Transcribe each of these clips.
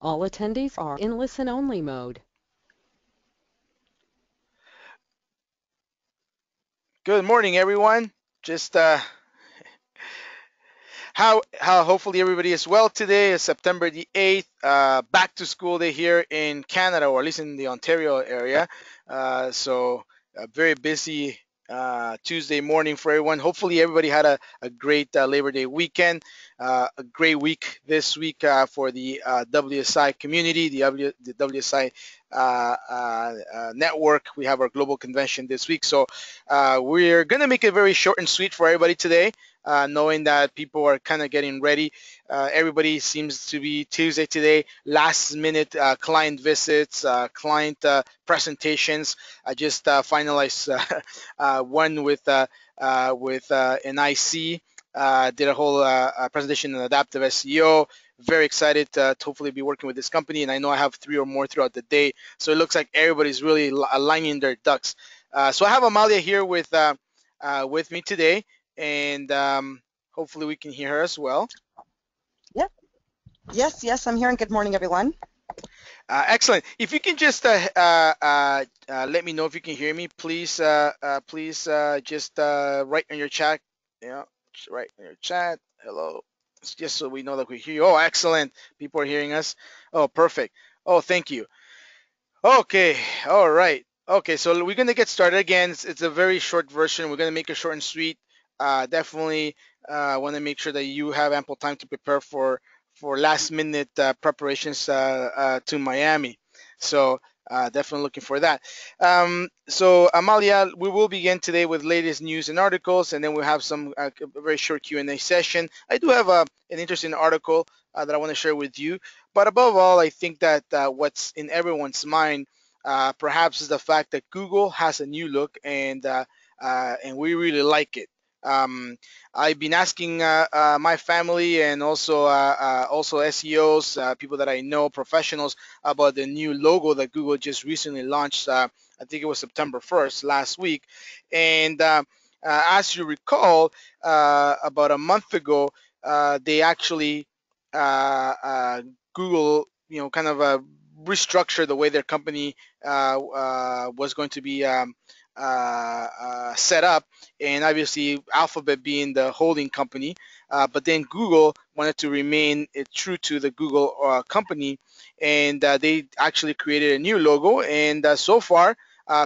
All attendees are in listen-only mode. Good morning, everyone. Just how hopefully everybody is well today. It's September the 8th, back to school day here in Canada, or at least in the Ontario area. So a very busy Tuesday morning for everyone. Hopefully everybody had a great Labor Day weekend, a great week this week for the WSI community, the WSI network. We have our global convention this week, so we're gonna make it very short and sweet for everybody today, knowing that people are kind of getting ready. Everybody seems to be Tuesday today, last minute client visits, client presentations. I just finalized one with an IC. Did a whole presentation on adaptive SEO. Very excited to hopefully be working with this company, and I know I have 3 or more throughout the day. So it looks like everybody's really aligning their ducks. So I have Amalia here with me today, and hopefully we can hear her as well. Yep. Yes, I'm here, and good morning, everyone. Excellent. If you can just let me know if you can hear me, please. Please just write in your chat. Yeah, just write in your chat. Hello. It's just so we know that we hear you. Oh, excellent. People are hearing us. Oh, perfect. Oh, thank you. Okay. All right. Okay. So we're gonna get started again. It's a very short version. We're gonna make it short and sweet. Definitely want to make sure that you have ample time to prepare for last minute preparations to Miami. So definitely looking for that. So Amalia, we will begin today with latest news and articles, and then we'll have some a very short Q&A session. I do have an interesting article that I want to share with you, but above all, I think that what's in everyone's mind perhaps is the fact that Google has a new look, and we really like it. Um, I've been asking my family and also SEOs, people that I know, professionals, about the new logo that Google just recently launched. I think it was September 1st last week, and as you recall, about a month ago, they actually Google, kind of restructured the way their company was going to be set up, and obviously Alphabet being the holding company, but then Google wanted to remain true to the Google company, and they actually created a new logo, and so far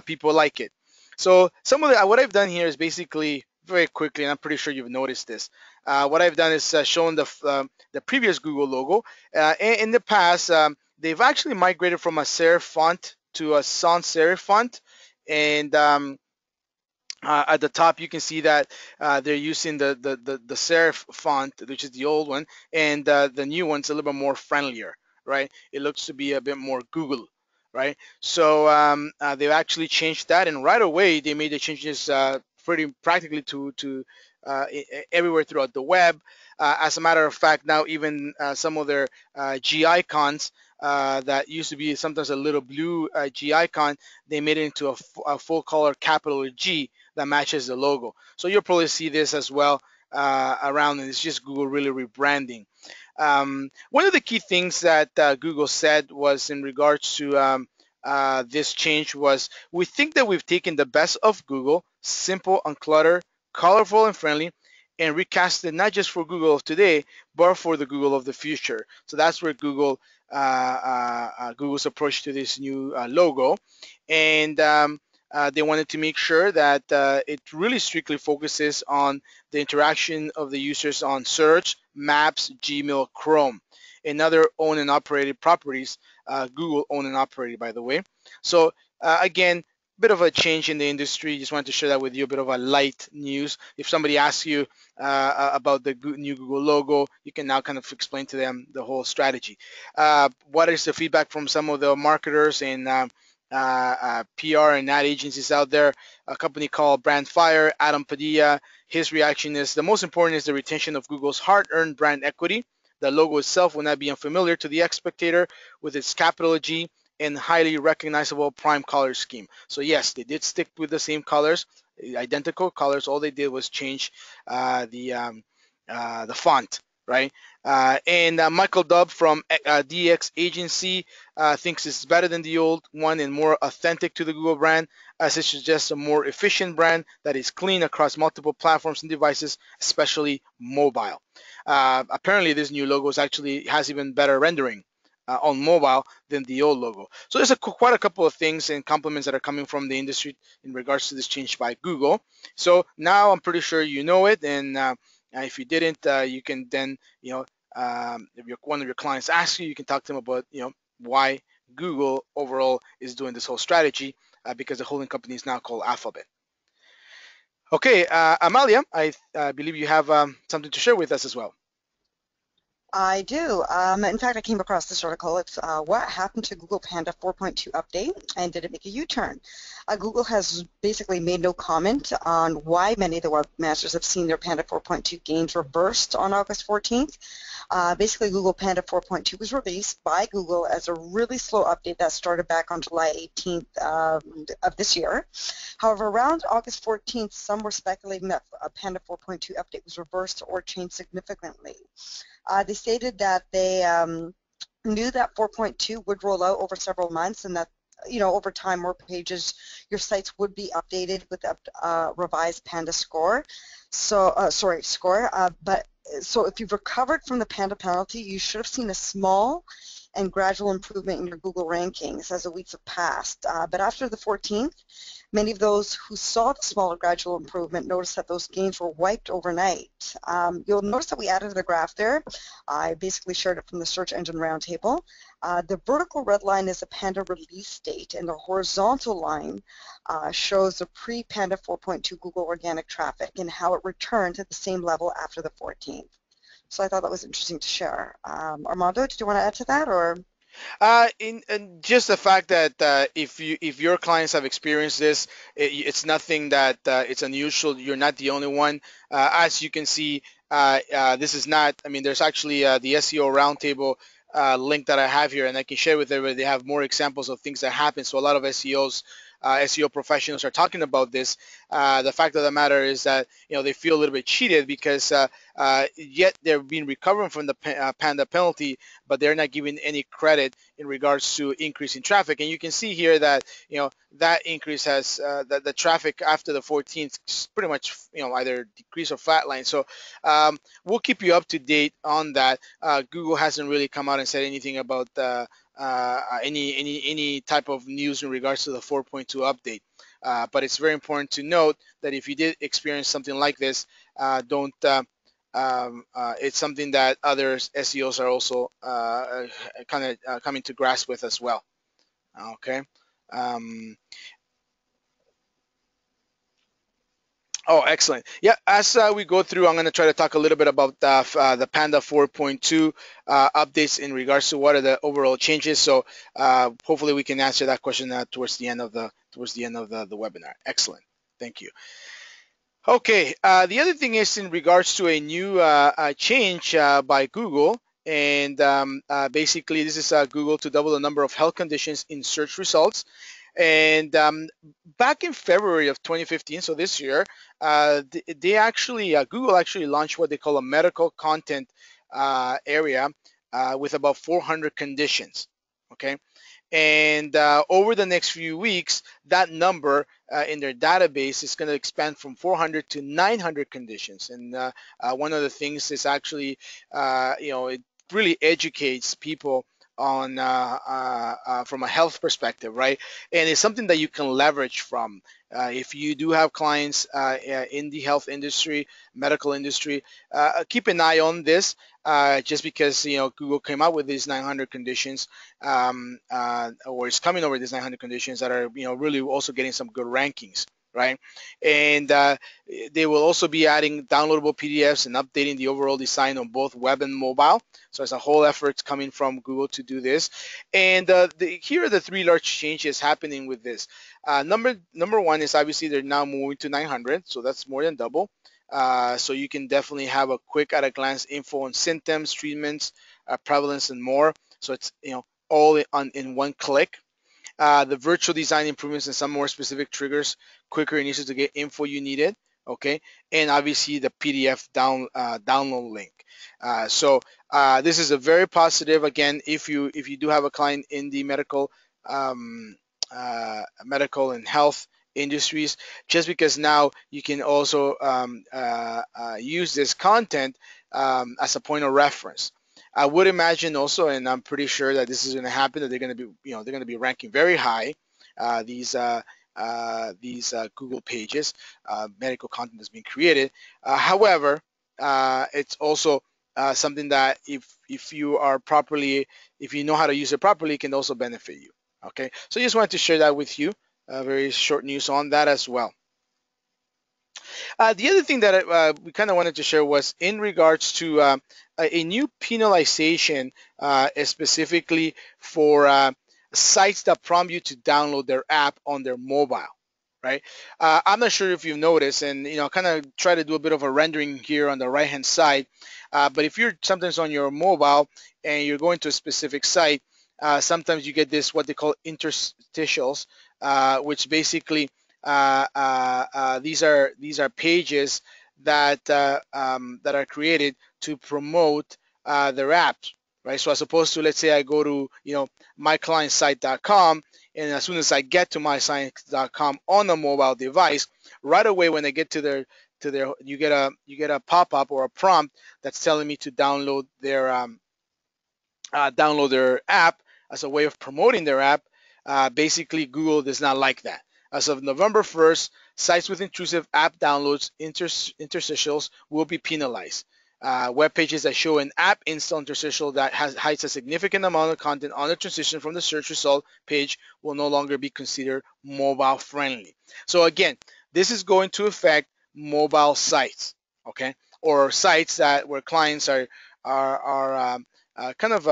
people like it. So some of what I've done here is basically very quickly, and I'm pretty sure you've noticed this. What I've done is shown the previous Google logo. In the past, they've actually migrated from a serif font to a sans serif font, and at the top you can see that they're using the serif font, which is the old one, and the new one's a little bit more friendlier, right? It looks to be a bit more Google, right? So they've actually changed that, and right away they made the changes pretty practically to everywhere throughout the web. As a matter of fact, now even some of their G icons that used to be sometimes a little blue G icon, they made it into a full color capital G that matches the logo. So you'll probably see this as well around, and it's just Google really rebranding. One of the key things that Google said was in regards to this change was, we think that we've taken the best of Google, simple, uncluttered, colorful, and friendly, and recast it not just for Google of today, but for the Google of the future. So that's where Google's approach to this new logo, and they wanted to make sure that it really strictly focuses on the interaction of the users on search, maps, Gmail, Chrome, and other owned and operated properties. Google owned and operated, by the way. So again, bit of a change in the industry. Just wanted to share that with you, a bit of a light news. If somebody asks you about the new Google logo, you can now kind of explain to them the whole strategy. What is the feedback from some of the marketers and PR and ad agencies out there? A company called Brandfire, Adam Padilla, his reaction is, the most important is the retention of Google's hard-earned brand equity. The logo itself will not be unfamiliar to the spectator with its capital G and highly recognizable prime color scheme. So yes, they did stick with the same colors, identical colors. All they did was change the font. right? And Michael Dubb from DX Agency thinks it's better than the old one and more authentic to the Google brand, as it suggests a more efficient brand that is clean across multiple platforms and devices, especially mobile. Apparently, this new logo actually has even better rendering on mobile than the old logo. So there's quite a couple of things and compliments that are coming from the industry in regards to this change by Google. So now I'm pretty sure you know it, and if you didn't, you can then, if one of your clients asks you, you can talk to them about, why Google overall is doing this whole strategy, because the holding company is now called Alphabet. Okay, Amalia, I believe you have something to share with us as well. I do. In fact, I came across this article. It's what happened to Google Panda 4.2 update, and did it make a U-turn? Google has basically made no comment on why many of the webmasters have seen their Panda 4.2 gains reversed on August 14th. Basically, Google Panda 4.2 was released by Google as a really slow update that started back on July 18th of this year. However, around August 14th, some were speculating that a Panda 4.2 update was reversed or changed significantly. They stated that they knew that 4.2 would roll out over several months, and that over time more pages, your sites would be updated with a revised Panda score. So so if you've recovered from the Panda penalty, you should have seen a small and gradual improvement in your Google rankings as the weeks have passed. But after the 14th, many of those who saw the smaller gradual improvement noticed that those gains were wiped overnight. You'll notice that we added a graph there. I basically shared it from the Search Engine Roundtable. The vertical red line is the Panda release date, and the horizontal line shows the pre-Panda 4.2 Google organic traffic and how it returned to the same level after the 14th. So I thought that was interesting to share. Armando, did you want to add to that, or? In just the fact that if your clients have experienced this, it's nothing that it's unusual. You're not the only one. As you can see, this is not. I mean, there's actually the SEO roundtable link that I have here, and I can share with everybody. They have more examples of things that happen. So a lot of SEO professionals are talking about this. The fact of the matter is that they feel a little bit cheated because yet they're being recovering from the Panda penalty, but they're not giving any credit in regards to increase in traffic. And you can see here that that increase has the traffic after the 14th pretty much either decrease or flatline. So we'll keep you up to date on that. Google hasn't really come out and said anything about any type of news in regards to the 4.2 update. But it's very important to note that if you did experience something like this, don't. It's something that other SEOs are also kind of coming to grasp with as well. Okay. Oh, excellent. Yeah, as we go through, I'm going to try to talk a little bit about the Panda 4.2 updates in regards to what are the overall changes. So hopefully we can answer that question towards the end of the webinar. Excellent. Thank you. Okay. The other thing is in regards to a new change by Google. And basically, this is Google to double the number of health conditions in search results. And back in February of 2015, so this year, they actually Google actually launched what they call a medical content area with about 400 conditions. Okay, and over the next few weeks, that number in their database is going to expand from 400 to 900 conditions. And one of the things is actually, it really educates people on from a health perspective, right? And it's something that you can leverage from. If you do have clients in the health industry, medical industry, keep an eye on this. Just because Google came out with these 900 conditions, or is coming over these 900 conditions that are really also getting some good rankings, right? And they will also be adding downloadable PDFs and updating the overall design on both web and mobile. So it's a whole effort coming from Google to do this. And here are the three large changes happening with this. Number one is obviously they're now moving to 900, so that's more than double. So you can definitely have a quick at-a-glance info on symptoms, treatments, prevalence, and more. So it's all in one click. The virtual design improvements and some more specific triggers, quicker and easier to get info you needed. Okay, and obviously the PDF download link. So this is a very positive. Again, if you do have a client in the um, medical and health industries, just because now you can also use this content as a point of reference. I would imagine also, and I'm pretty sure that this is going to happen, that they're going to be, they're going to be ranking very high. These Google pages, medical content that's being created. However, it's also something that if you are properly, if you know how to use it properly, it can also benefit you. Okay, so I just wanted to share that with you. Very short news on that as well. The other thing that we kind of wanted to share was in regards to a new penalization, specifically for sites that prompt you to download their app on their mobile. Right? I'm not sure if you've noticed, and kind of try to do a bit of a rendering here on the right-hand side. But if you're sometimes on your mobile and you're going to a specific site, sometimes you get this what they call interstitials, which basically these are pages that are created to promote their apps, right? So as opposed to, let's say I go to myclientsite.com, and as soon as I get to myclientsite.com on a mobile device, right away when I get to their you get a pop-up or a prompt that's telling me to download their app as a way of promoting their app. Basically, Google does not like that. As of November 1st, sites with intrusive app downloads interstitials will be penalized. Web pages that show an app install interstitial that hides a significant amount of content on the transition from the search result page will no longer be considered mobile friendly. So again, this is going to affect mobile sites, okay, or sites that where clients are kind of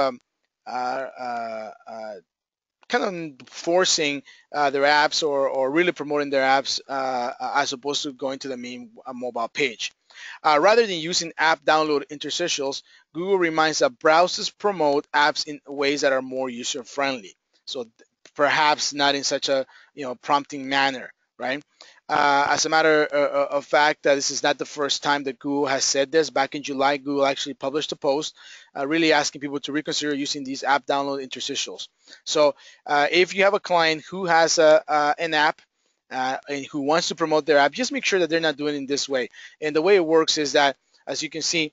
kind of forcing their apps or really promoting their apps as opposed to going to the main mobile page. Rather than using app download interstitials, Google reminds that browsers promote apps in ways that are more user friendly. So perhaps not in such a prompting manner, right? As a matter of fact, this is not the first time that Google has said this. Back in July, Google actually published a post really asking people to reconsider using these app download interstitials. So if you have a client who has an app and who wants to promote their app, just make sure that they're not doing it in this way. And the way it works is that, as you can see,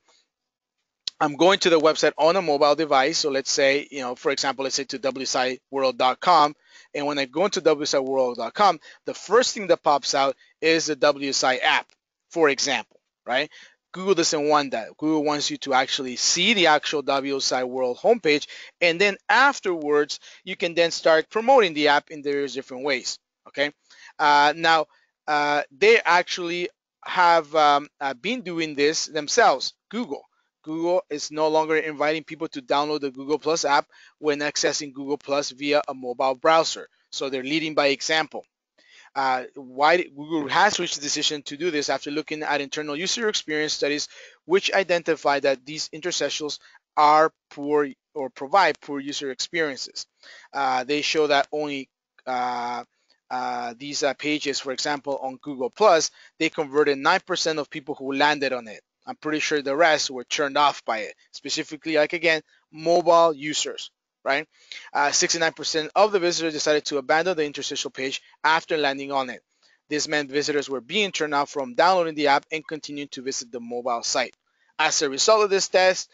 I'm going to the website on a mobile device. So let's say, for example, let's say to wsiworld.com. And when I go into wsiworld.com, the first thing that pops out is the WSI app, for example, right? Google doesn't want that. Google wants you to actually see the actual WSI World homepage. And then afterwards, you can then start promoting the app in various different ways, okay? Now, they actually have been doing this themselves, Google. Google is no longer inviting people to download the Google Plus app when accessing Google Plus via a mobile browser. So they're leading by example. Why Google has reached the decision to do this after looking at internal user experience studies, which identify that these interstitials are poor or provide poor user experiences. They show that only these pages, for example, on Google Plus, they converted 9% of people who landed on it. I'm pretty sure the rest were turned off by it, specifically, like again, mobile users, right? 69% of the visitors decided to abandon the interstitial page after landing on it. This meant visitors were being turned off from downloading the app and continuing to visit the mobile site. As a result of this test,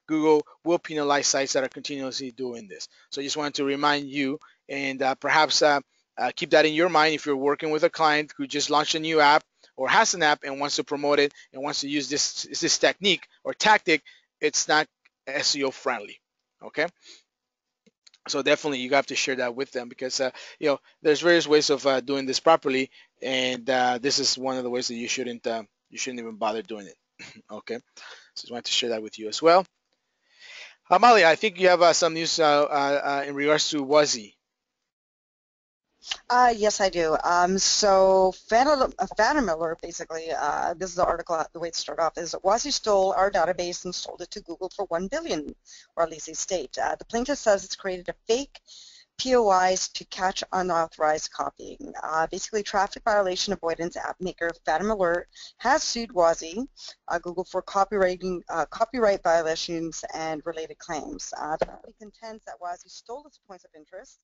Google will penalize sites that are continuously doing this. So I just wanted to remind you, and perhaps keep that in your mind if you're working with a client who just launched a new app or has an app and wants to promote it and wants to use this technique or tactic. It's not SEO friendly. Okay. So definitely you have to share that with them because there's various ways of doing this properly, and this is one of the ways that you shouldn't even bother doing it. Okay. So I wanted to share that with you as well. Amalia, I think you have some news in regards to WSI. Yes, I do. So Phantom Alert, basically, this is the article, the way it started off, is WSI stole our database and sold it to Google for $1 billion, or at least they state. The plaintiff says it's created a fake POIs to catch unauthorized copying. Basically, traffic violation avoidance app maker Phantom Alert has sued WSI, Google, for copyright violations and related claims. The company contends that WSI stole its points of interest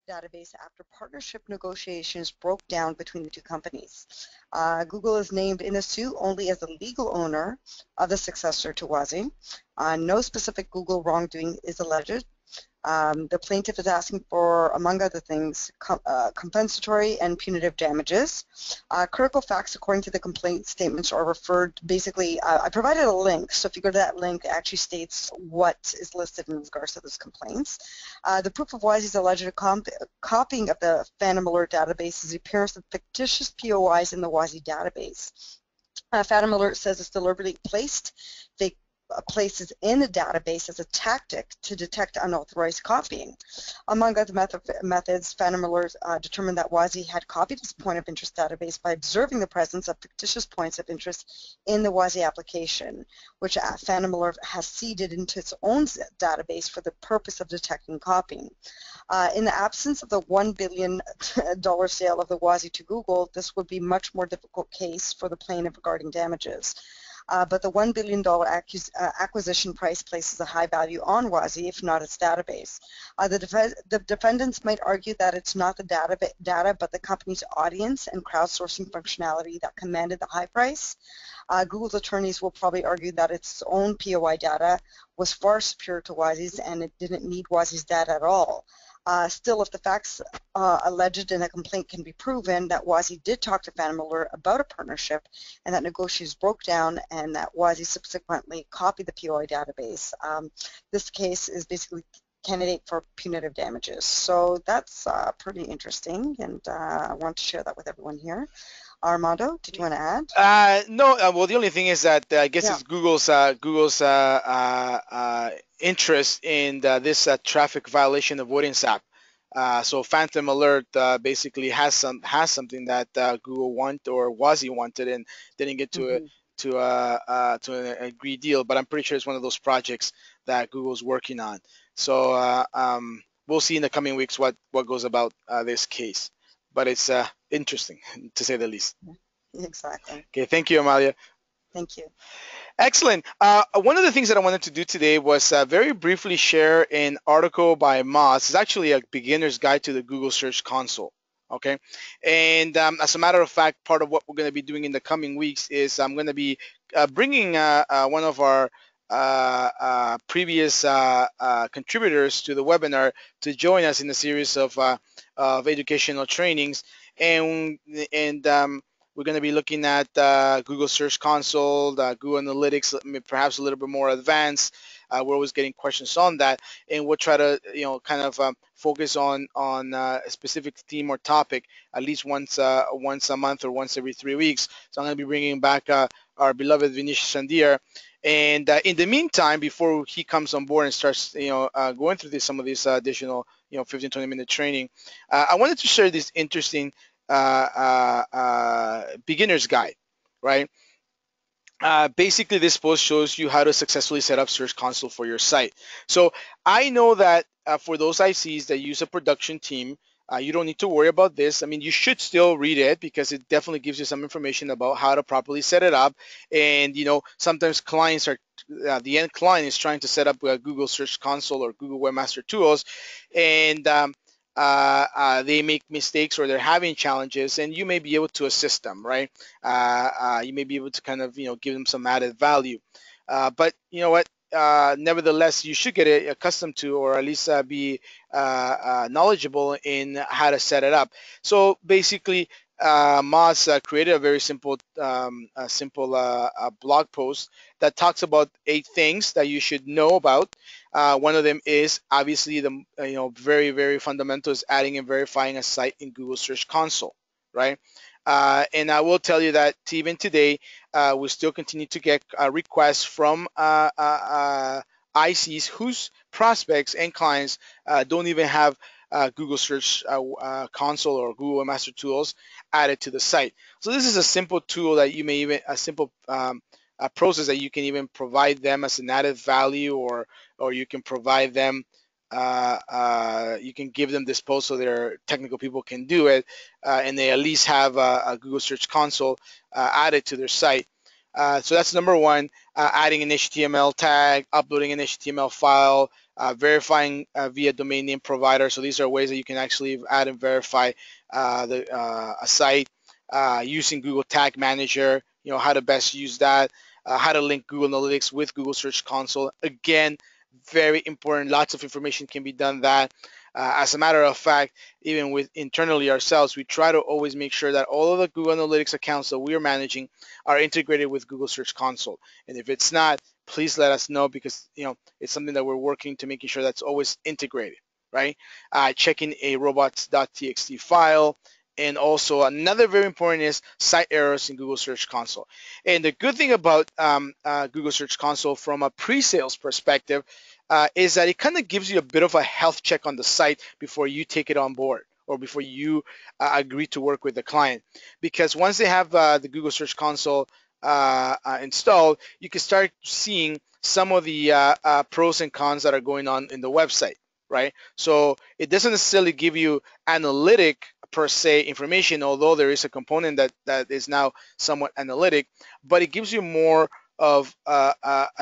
database after partnership negotiations broke down between the two companies. Google is named in the suit only as the legal owner of the successor to WSI. No specific Google wrongdoing is alleged. The plaintiff is asking for, among other things, compensatory and punitive damages. Critical facts, according to the complaint statements, are referred, basically, I provided a link, so if you go to that link, it actually states what is listed in regards to those complaints. The proof of WSI's alleged copying of the Phantom Alert database is the appearance of fictitious POIs in the WSI database. Phantom Alert says it's deliberately placed fake places in the database as a tactic to detect unauthorized copying. Among other methods, Phantom Alert determined that WSI had copied its point of interest database by observing the presence of fictitious points of interest in the WSI application, which Phantom Alert has seeded into its own database for the purpose of detecting copying. In the absence of the $1 billion sale of the WSI to Google, this would be a much more difficult case for the plaintiff regarding damages. But the $1 billion acquisition price places a high value on WSI, if not its database. The defendants might argue that it's not the data, but the company's audience and crowdsourcing functionality that commanded the high price. Google's attorneys will probably argue that its own POI data was far superior to WSI's and it didn't need WSI's data at all. Still, if the facts alleged in a complaint can be proven that WSI did talk to Phantom Alert about a partnership and that negotiations broke down and that WSI subsequently copied the POI database, this case is basically candidate for punitive damages. So that's pretty interesting, and I want to share that with everyone here. Armando, did you want to add? No. Well, the only thing is that I guess Yeah. it's Google's interest in this traffic violation avoidance app. So Phantom Alert basically has something that Google wanted or WSI wanted and didn't get to an agreed deal. But I'm pretty sure it's one of those projects that Google's working on. So we'll see in the coming weeks what goes about this case. But it's interesting to say the least. Exactly. Okay, thank you, Amalia. Thank you. Excellent. One of the things that I wanted to do today was very briefly share an article by Moss. It's actually a beginner's guide to the Google Search Console. Okay, and as a matter of fact, part of what we're going to be doing in the coming weeks is I'm going to be bringing one of our previous contributors to the webinar to join us in a series of educational trainings, and we're going to be looking at Google Search Console, Google Analytics, perhaps a little bit more advanced. We're always getting questions on that, and we'll try to, kind of focus on a specific theme or topic at least once a month or once every 3 weeks. So I'm going to be bringing back our beloved Vinicius Sandir. And in the meantime, before he comes on board and starts, going through some of these additional, 15, 20-minute training, I wanted to share this interesting beginner's guide, right? Basically, this post shows you how to successfully set up Search Console for your site. So I know that for those ICs that use a production team, you don't need to worry about this. I mean, you should still read it because it definitely gives you some information about how to properly set it up. And, sometimes clients are, the end client is trying to set up a Google Search Console or Google Webmaster Tools, and they make mistakes or they're having challenges, and you may be able to assist them, right? You may be able to kind of, give them some added value. But you know what? Nevertheless, you should get accustomed to, or at least be knowledgeable in how to set it up. So basically, Moz created a very simple, blog post that talks about 8 things that you should know about. One of them is obviously the very, very fundamental is adding and verifying a site in Google Search Console, right? And I will tell you that even today, we still continue to get requests from ICs whose prospects and clients don't even have Google Search Console or Google Webmaster Tools added to the site. So this is a simple tool that you may even, a simple process that you can even provide them as an added value, or you can provide them you can give them this post so their technical people can do it, and they at least have a Google Search Console added to their site. So that's number one, adding an HTML tag, uploading an HTML file, verifying via domain name provider. So these are ways that you can actually add and verify a site, using Google Tag Manager, how to best use that, how to link Google Analytics with Google Search Console. Again, very important. Lots of information can be done that. As a matter of fact, even with internally ourselves, we try to always make sure that all of the Google Analytics accounts that we are managing are integrated with Google Search Console. And if it's not, please let us know, because it's something that we're working to making sure that's always integrated, right? Checking a robots.txt file. And also another very important is site errors in Google Search Console. And the good thing about Google Search Console from a pre-sales perspective is that it kind of gives you a bit of a health check on the site before you take it on board, or before you agree to work with the client. Because once they have the Google Search Console installed, you can start seeing some of the pros and cons that are going on in the website, right? So it doesn't necessarily give you analytic per se information, although there is a component that is now somewhat analytic, but it gives you more of a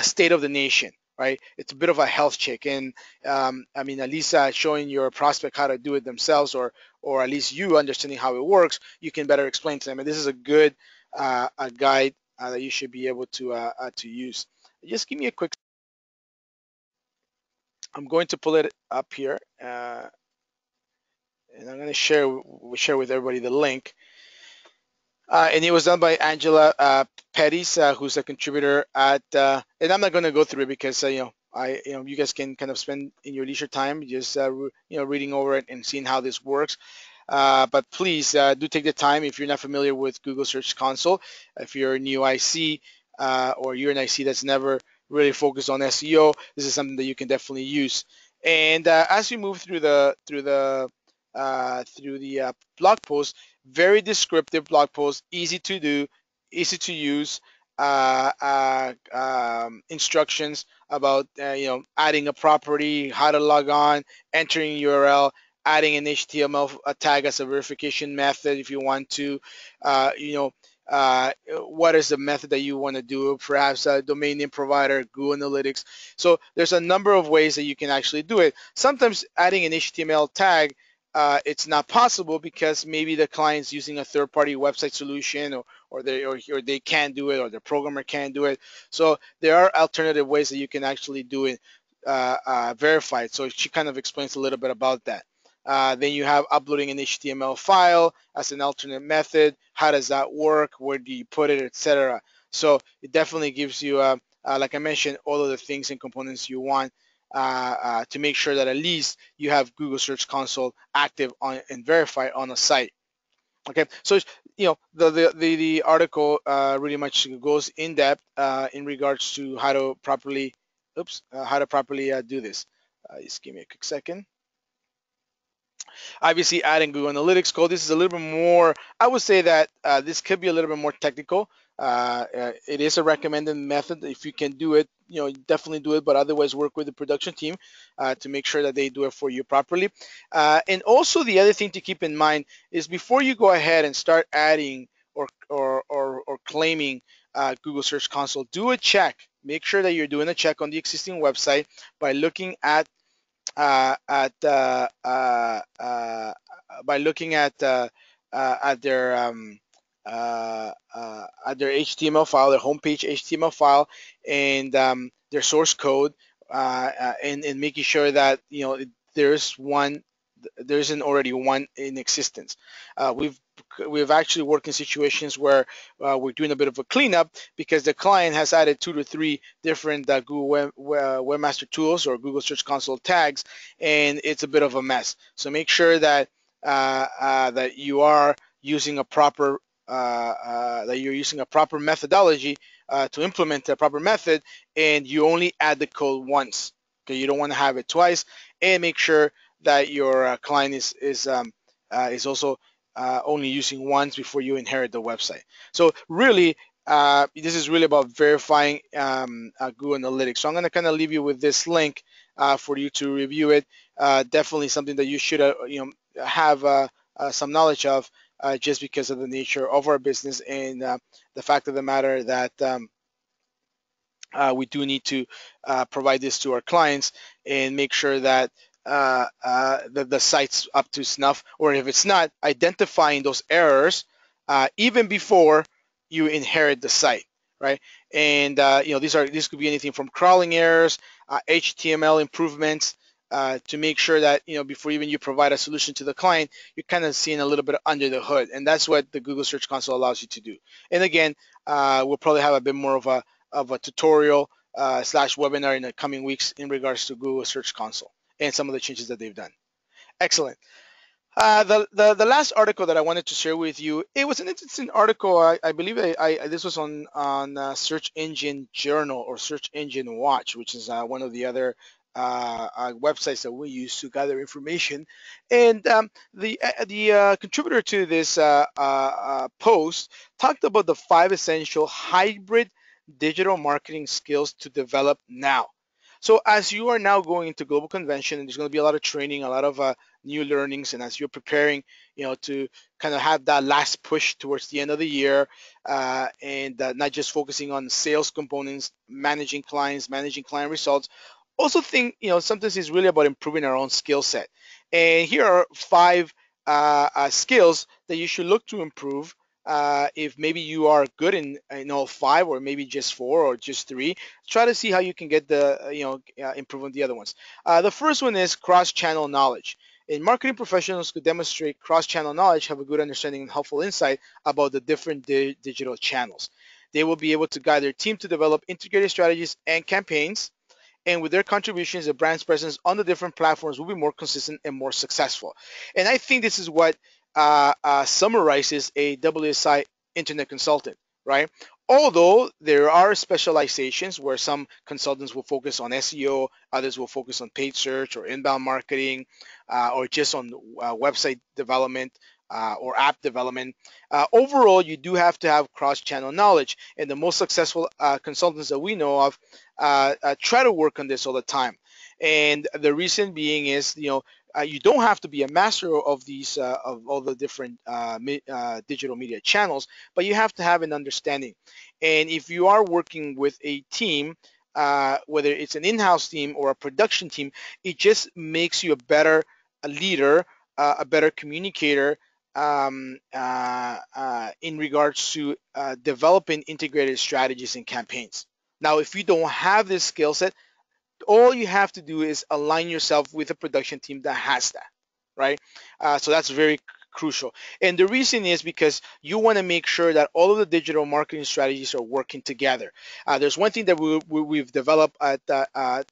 state of the nation, right? It's a bit of a health check, and I mean, at least showing your prospect how to do it themselves, or at least you understanding how it works, you can better explain to them. And this is a good a guide that you should be able to use. Just give me a quick. I'm going to pull it up here, and I'm going to share with everybody the link. And it was done by Angela Pettis, who's a contributor at. And I'm not going to go through it because you guys can kind of spend in your leisure time just reading over it and seeing how this works. But please do take the time if you're not familiar with Google Search Console. If you're a new IC, or you're an IC that's never really focused on SEO, this is something that you can definitely use. And as you move through the blog post, very descriptive blog post, easy to do, easy to use, instructions about adding a property, how to log on, entering URL, adding an HTML tag as a verification method if you want to, what is the method that you want to do, perhaps a domain name provider, Google Analytics. So there's a number of ways that you can actually do it. Sometimes adding an HTML tag, it's not possible because maybe the client's using a third-party website solution, or they can't do it, or the programmer can't do it. So there are alternative ways that you can actually do it, verified. So she kind of explains a little bit about that. Then you have uploading an HTML file as an alternate method. How does that work? Where do you put it, etc. So it definitely gives you, like I mentioned, all of the things and components you want to make sure that at least you have Google Search Console active and verified on a site. Okay, so the article really much goes in depth in regards to how to properly, do this. Just give me a quick second. Obviously, adding Google Analytics code. This is a little bit more, I would say that this could be a little bit more technical. It is a recommended method. If you can do it, definitely do it, but otherwise work with the production team to make sure that they do it for you properly. And also the other thing to keep in mind is before you go ahead and start adding or claiming Google Search Console, do a check. Make sure that you're doing a check on the existing website by looking at uh, at uh, uh, uh, at their HTML file, their homepage HTML file, and their source code, and making sure that there's one, there isn't already one in existence. We've actually worked in situations where we're doing a bit of a cleanup because the client has added 2 to 3 different Google Webmaster Tools or Google Search Console tags, and it's a bit of a mess. So make sure that that you are using a proper methodology to implement a proper method, and you only add the code once. Okay, you don't want to have it twice, and make sure that your client is also only using once before you inherit the website. So really, this is really about verifying Google Analytics. So I'm going to kind of leave you with this link for you to review it. Definitely something that you should have some knowledge of, just because of the nature of our business and the fact of the matter that we do need to provide this to our clients and make sure that the site's up to snuff, or if it's not, identifying those errors even before you inherit the site, right? And these could be anything from crawling errors, HTML improvements, to make sure that before even you provide a solution to the client, you're kind of seeing a little bit under the hood, and that's what the Google Search Console allows you to do. And again, we'll probably have a bit more of a tutorial slash webinar in the coming weeks in regards to Google Search Console and some of the changes that they've done. Excellent. The last article that I wanted to share with you, it was an interesting article. I believe this was on Search Engine Journal or Search Engine Watch, which is one of the other websites that we use to gather information. And the contributor to this post talked about the 5 essential hybrid digital marketing skills to develop now. So as you are now going into global convention, and there's going to be a lot of training, a lot of new learnings, and as you're preparing, to kind of have that last push towards the end of the year, and not just focusing on sales components, managing clients, managing client results, also think, sometimes it's really about improving our own skill set. And here are 5 skills that you should look to improve. If maybe you are good in all 5, or maybe just 4 or just 3, try to see how you can get improve on the other ones. The first one is cross-channel knowledge. And marketing professionals who demonstrate cross-channel knowledge have a good understanding and helpful insight about the different digital channels. They will be able to guide their team to develop integrated strategies and campaigns, and with their contributions, the brand's presence on the different platforms will be more consistent and more successful. And I think this is what summarizes a WSI internet consultant, right? Although there are specializations where some consultants will focus on SEO, others will focus on paid search or inbound marketing, or just on website development, or app development. Overall, you do have to have cross-channel knowledge, and the most successful consultants that we know of try to work on this all the time. And the reason being is, you don't have to be a master of these of all the different digital media channels, but you have to have an understanding. And if you are working with a team, whether it's an in-house team or a production team, it just makes you a better leader, a better communicator, in regards to developing integrated strategies and campaigns. Now, if you don't have this skill set, all you have to do is align yourself with a production team that has that, right? So that's very crucial. And the reason is because you want to make sure that all of the digital marketing strategies are working together. There's one thing that we've developed at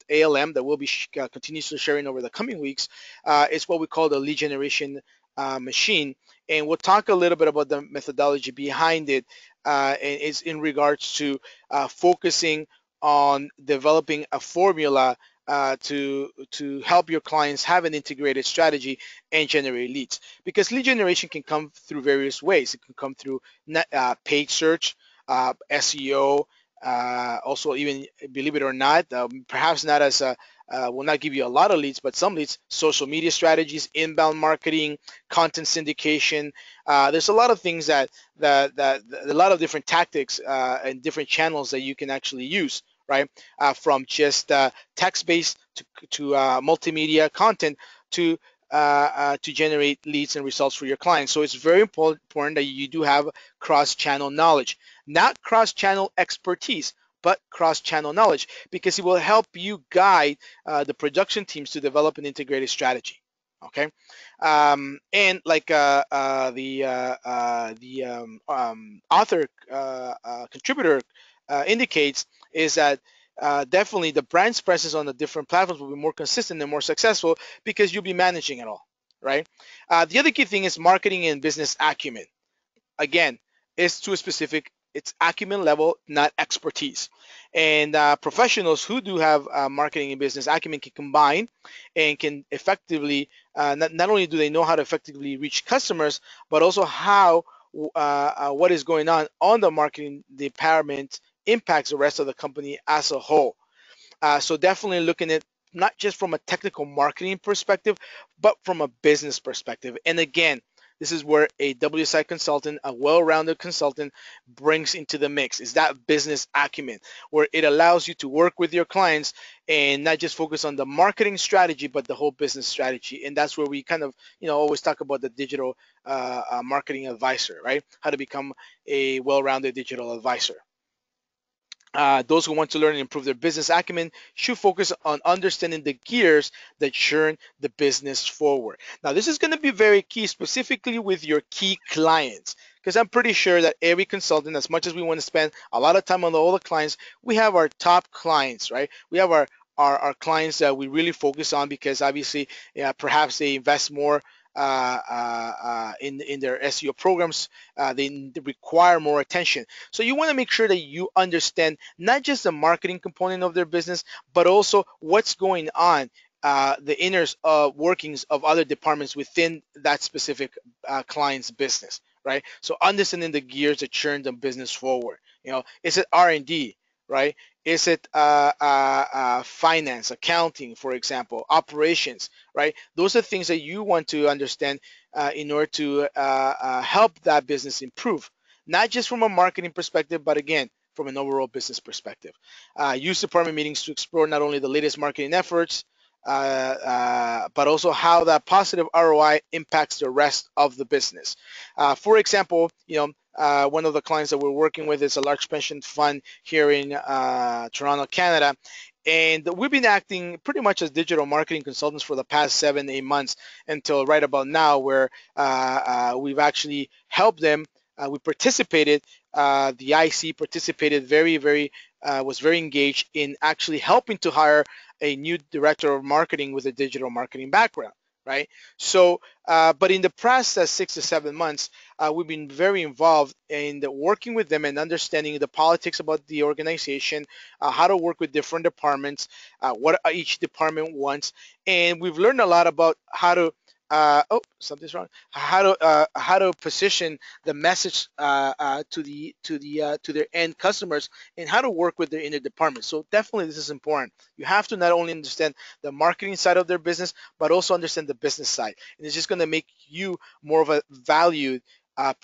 ALM that we'll be continuously sharing over the coming weeks. It's what we call the lead generation machine. And we'll talk a little bit about the methodology behind it, and it's in regards to focusing on developing a formula to help your clients have an integrated strategy and generate leads. Because lead generation can come through various ways. It can come through paid search, SEO, also even, believe it or not, perhaps not as a will not give you a lot of leads, but some leads, social media strategies, inbound marketing, content syndication. There's a lot of things that a lot of different tactics and different channels that you can actually use, right? From just text-based to multimedia content to generate leads and results for your clients. So it's very important that you do have cross-channel knowledge, not cross-channel expertise, but cross-channel knowledge, because it will help you guide the production teams to develop an integrated strategy. Okay, and like the author contributor indicates, is that definitely the brand's presence on the different platforms will be more consistent and more successful because you'll be managing it all, right? The other key thing is marketing and business acumen. Again, it's too specific. It's acumen level, not expertise. And professionals who do have marketing and business acumen can combine and can effectively, not only do they know how to effectively reach customers, but also how what is going on the marketing department impacts the rest of the company as a whole. So definitely looking at not just from a technical marketing perspective, but from a business perspective. And again, this is where a WSI consultant, a well-rounded consultant, brings into the mix, is that business acumen, where it allows you to work with your clients and not just focus on the marketing strategy, but the whole business strategy. And that's where we kind of, always talk about the digital marketing advisor, right? How to become a well-rounded digital advisor. Those who want to learn and improve their business acumen should focus on understanding the gears that churn the business forward. Now, this is going to be very key, specifically with your key clients, because I'm pretty sure that every consultant, as much as we want to spend a lot of time on all the clients, we have our top clients, right? We have our clients that we really focus on because obviously, perhaps they invest more in their SEO programs. They require more attention. So you want to make sure that you understand not just the marketing component of their business, but also what's going on, the inner workings of other departments within that specific client's business, right? So understanding the gears that churn the business forward. Is it R&D, right? Is it finance, accounting, for example, operations, right? Those are things that you want to understand in order to help that business improve, not just from a marketing perspective, but again, from an overall business perspective. Use department meetings to explore not only the latest marketing efforts, but also how that positive ROI impacts the rest of the business. For example, one of the clients that we're working with is a large pension fund here in Toronto, Canada. And we've been acting pretty much as digital marketing consultants for the past 7-8 months until right about now, where we've actually helped them. We participated, the IC participated was very engaged in actually helping to hire a new director of marketing with a digital marketing background, right? So, but in the past 6 to 7 months, we've been very involved in working with them and understanding the politics about the organization, how to work with different departments, what each department wants, and we've learned a lot about how to oh, something's wrong. How to position the message to their end customers, and how to work with their inner department. So definitely this is important. You have to not only understand the marketing side of their business, but also understand the business side, and it's just going to make you more of a valued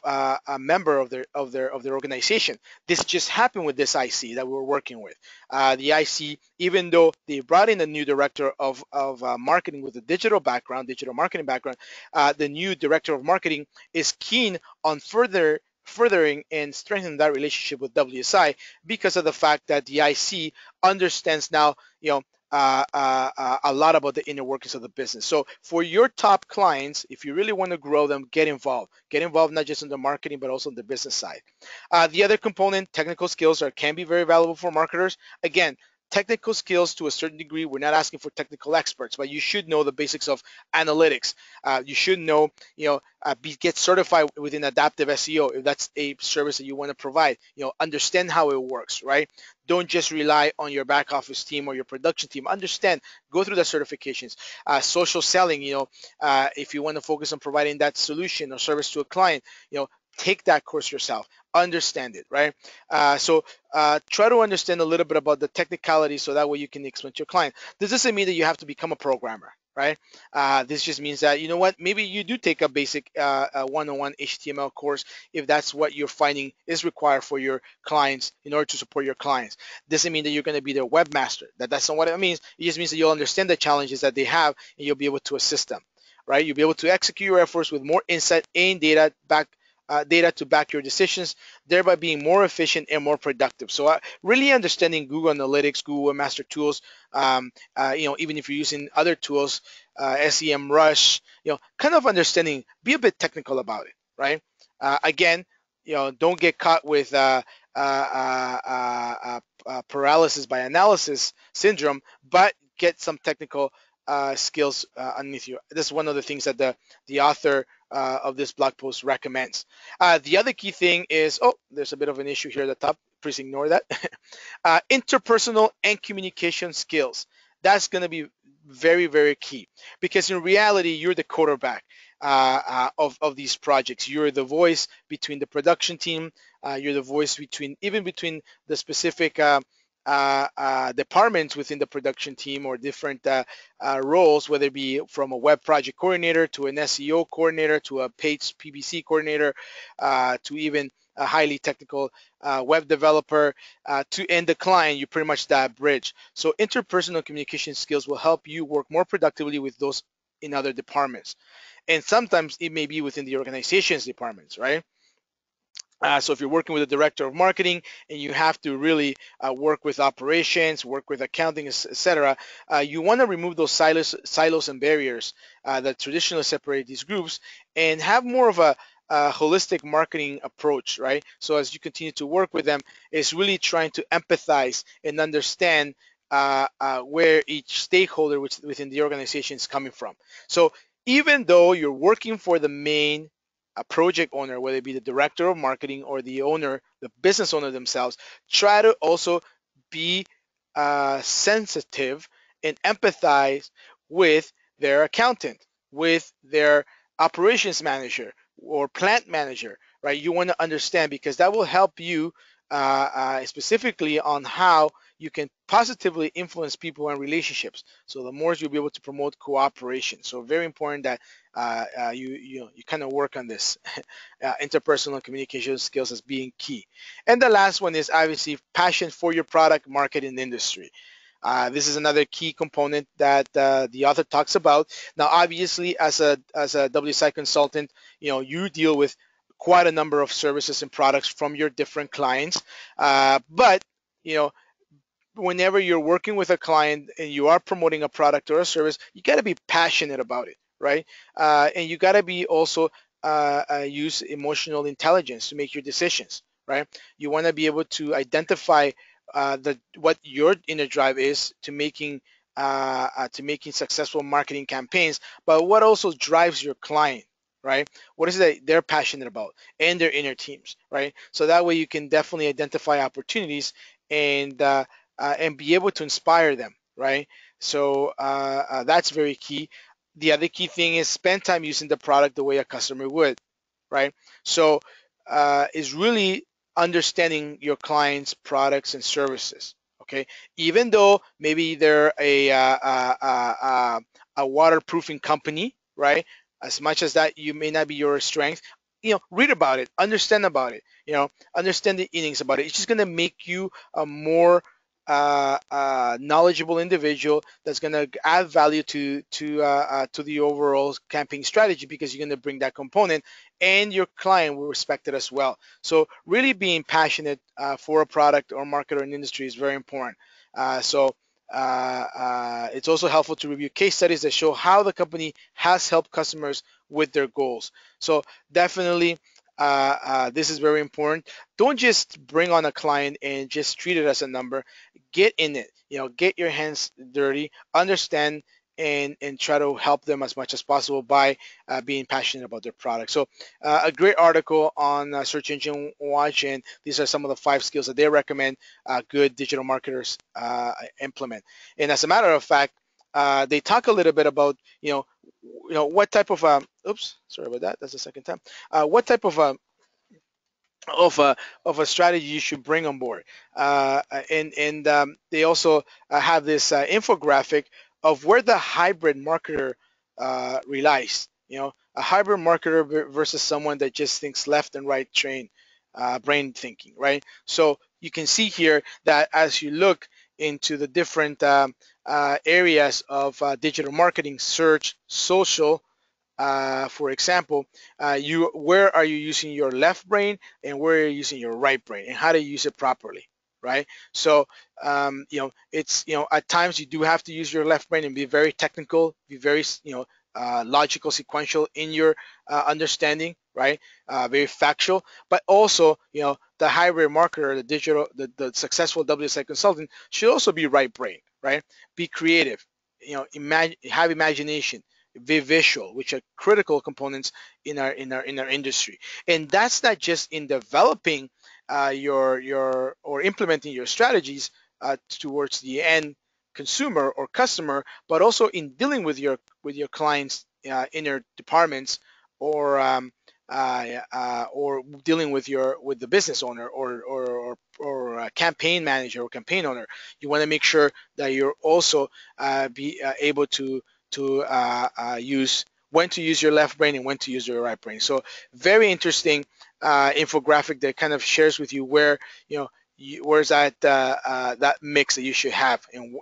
a member of their organization. This just happened with this IC that we were working with. The IC, even though they brought in a new director of marketing with a digital marketing background, the new director of marketing is keen on furthering and strengthening that relationship with WSI because of the fact that the IC understands now, a lot about the inner workings of the business. So for your top clients, if you really want to grow them, get involved. Get involved not just in the marketing, but also on the business side. The other component, technical skills, can be very valuable for marketers. Again, technical skills to a certain degree. We're not asking for technical experts, but you should know the basics of analytics. You should know, get certified within adaptive SEO if that's a service that you want to provide. Understand how it works, right? Don't just rely on your back office team or your production team. Understand, go through the certifications. Social selling, if you want to focus on providing that solution or service to a client, take that course yourself. Understand it, right? So try to understand a little bit about the technicality so that way you can explain to your client. This doesn't mean that you have to become a programmer, right? This just means that, maybe you do take a basic one-on-one HTML course if that's what you're finding is required for your clients in order to support your clients. Doesn't mean that you're going to be their webmaster. That's not what it means. It just means that you'll understand the challenges that they have and you'll be able to assist them, right? You'll be able to execute your efforts with more insight and data to back your decisions, thereby being more efficient and more productive. So really understanding Google Analytics, Google Webmaster Tools, even if you're using other tools, SEM Rush, kind of understanding, be a bit technical about it, right? Again, don't get caught with paralysis by analysis syndrome, but get some technical skills underneath you. This is one of the things that the author of this blog post recommends. The other key thing is, there's a bit of an issue here at the top. Please ignore that. Interpersonal and communication skills. That's going to be very, very key because in reality, you're the quarterback of these projects. You're the voice between the production team. You're the voice between the specific departments within the production team, or different roles, whether it be from a web project coordinator to an SEO coordinator to a paid PPC coordinator to even a highly technical web developer to end the client. You pretty much that bridge. So interpersonal communication skills will help you work more productively with those in other departments, and sometimes it may be within the organization's departments, right? So if you're working with a director of marketing and you have to really work with operations, work with accounting, etc., you want to remove those silos and barriers that traditionally separate these groups, and have more of a holistic marketing approach, right? So as you continue to work with them, it's really trying to empathize and understand where each stakeholder within the organization is coming from. So even though you're working for the main a project owner, whether it be the director of marketing or the owner, the business owner themselves, try to also be sensitive and empathize with their accountant, with their operations manager or plant manager, right? You want to understand, because that will help you specifically on how you can positively influence people and relationships. So the more you'll be able to promote cooperation. So very important that you kind of work on this interpersonal communication skills as being key. And the last one is obviously passion for your product, market, and industry. This is another key component that the author talks about. Now, obviously, as a WSI consultant, you deal with quite a number of services and products from your different clients, but you know whenever you're working with a client and you are promoting a product or a service, you got to be passionate about it, right? And you got to be also use emotional intelligence to make your decisions, right? You want to be able to identify the what your inner drive is to making successful marketing campaigns, but what also drives your client, right? What is it that they're passionate about and their inner teams, right? So that way you can definitely identify opportunities and and be able to inspire them, right? So that's very key. The other key thing is spend time using the product the way a customer would, right? So is really understanding your clients' products and services. Okay, even though maybe they're a waterproofing company, right? As much as that you may not be your strength, read about it, understand about it, understand the innings about it. It's just gonna make you a more knowledgeable individual that's going to add value to the overall campaign strategy, because you're going to bring that component, and your client will respect it as well. So really being passionate for a product or market or an industry is very important. It's also helpful to review case studies that show how the company has helped customers with their goals. So definitely this is very important. Don't just bring on a client and just treat it as a number. Get in it, get your hands dirty, understand, and try to help them as much as possible by being passionate about their product. So a great article on Search Engine Watch, and these are some of the 5 skills that they recommend good digital marketers implement. And as a matter of fact, they talk a little bit about what type of oops, sorry about that, that's the second time, what type of a of a strategy you should bring on board. And they also have this infographic of where the hybrid marketer relies. A hybrid marketer versus someone that just thinks left and right brain thinking, right? So you can see here that as you look into the different areas of digital marketing, search, social, for example, where are you using your left brain and where are you using your right brain, and how to use it properly, right? So it's at times you do have to use your left brain and be very technical, be very logical, sequential in your understanding, right? Very factual, but also the hybrid marketer, the successful WSI consultant should also be right brain, right? Be creative, have imagination, be visual, which are critical components in our industry. And that's not just in developing your or implementing your strategies towards the end consumer or customer, but also in dealing with your clients' inner departments or or dealing with the business owner or a campaign manager or campaign owner. You want to make sure that you're also be able to use when to use your left brain and when to use your right brain. So very interesting infographic that kind of shares with you where where's that mix that you should have in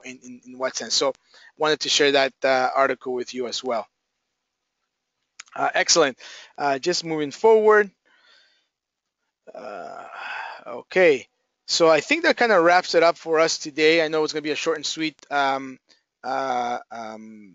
what sense. So wanted to share that article with you as well. Excellent. Just moving forward. Uh, okay. So I think that kind of wraps it up for us today. I know it's going to be a short and sweet uh, um,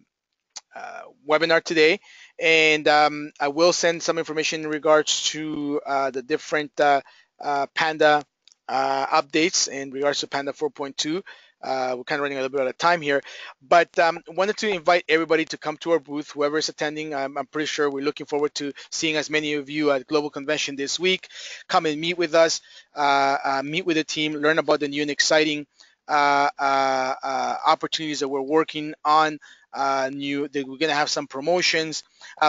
webinar today, and I will send some information in regards to the different Panda updates in regards to Panda 4.2. We're kind of running a little bit out of time here, but wanted to invite everybody to come to our booth. Whoever is attending, I'm pretty sure we're looking forward to seeing as many of you at Global Convention this week. Come and meet with us, meet with the team, learn about the new and exciting opportunities that we're working on. We're gonna have some promotions,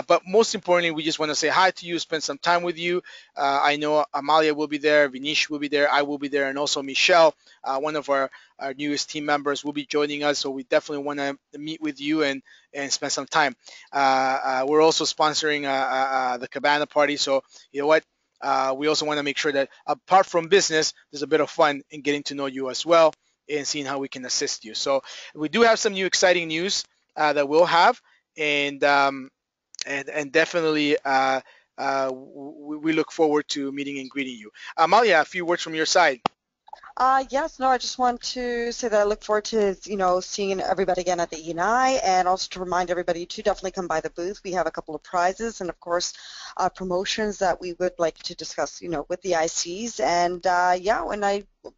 but most importantly, we just want to say hi to you, spend some time with you. I know Amalia will be there, Vinish will be there, I will be there, and also Michelle, one of our newest team members, will be joining us. So we definitely want to meet with you and spend some time. We're also sponsoring the Cabana party, so you know what. We also want to make sure that apart from business, there's a bit of fun in getting to know you as well and seeing how we can assist you. So we do have some new exciting news that we'll have, and definitely we look forward to meeting and greeting you. Amalia, a few words from your side. Yes, no, I just want to say that I look forward to, seeing everybody again at the E&I, and also to remind everybody to definitely come by the booth. We have a couple of prizes and, of course, promotions that we would like to discuss, with the ICs. And,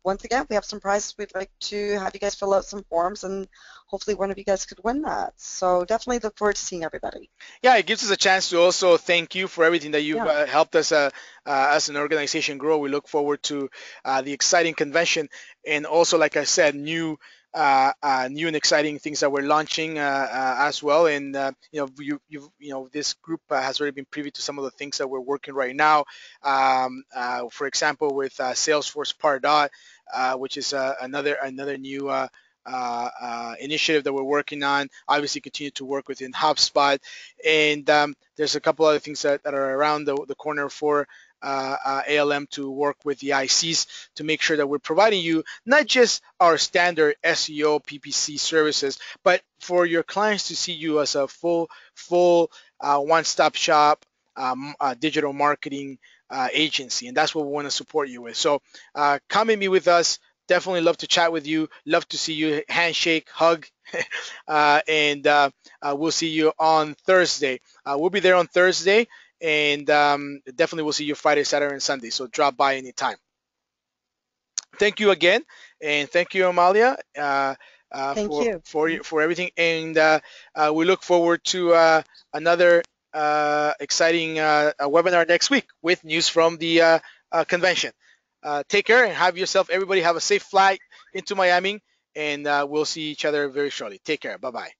once again, we have some prizes. We'd like to have you guys fill out some forms, and hopefully one of you guys could win that. So definitely look forward to seeing everybody. Yeah, it gives us a chance to also thank you for everything that you've Yeah. helped us as an organization grow. We look forward to the exciting convention, and also, like I said, new and exciting things that we're launching as well. And this group has already been privy to some of the things that we're working right now. For example, with Salesforce Pardot, which is another new initiative that we're working on. Obviously, continue to work within HubSpot, and there's a couple other things that are around the corner for ALM to work with the ICs to make sure that we're providing you not just our standard SEO PPC services, but for your clients to see you as a full one-stop shop digital marketing agency, and that's what we want to support you with. So come and meet with us. Definitely love to chat with you. Love to see you, handshake, hug, and we'll see you on Thursday. We'll be there on Thursday, and definitely we'll see you Friday, Saturday, and Sunday. So drop by anytime. Thank you again, and thank you, Amalia, Thank you. for everything. And we look forward to another exciting webinar next week with news from the convention. Take care and have yourself, everybody, have a safe flight into Miami, and we'll see each other very shortly. Take care. Bye-bye.